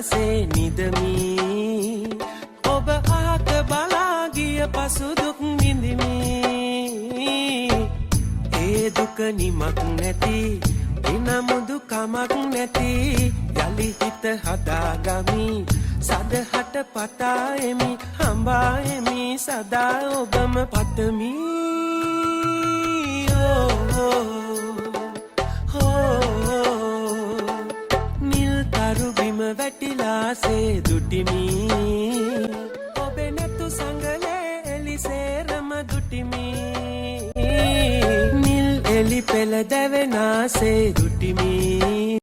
සේ නිදමි ඔබ අහක බලා ගිය පසු දුක් විඳිමි ඒ දුක නිමක් නැති එනමුදු කමක් නැති යලි හිත හදාගමි සදහට පතා එමි හඹා එමි සදා ඔබම පතමි නිල් තරු බිම වැටිලා සේ දුටිමි ඔබේ නැතු සංගලේ එලිසේරම දුටිමි නිල් එලි පෙළ දැවෙනා සේ දුටිමි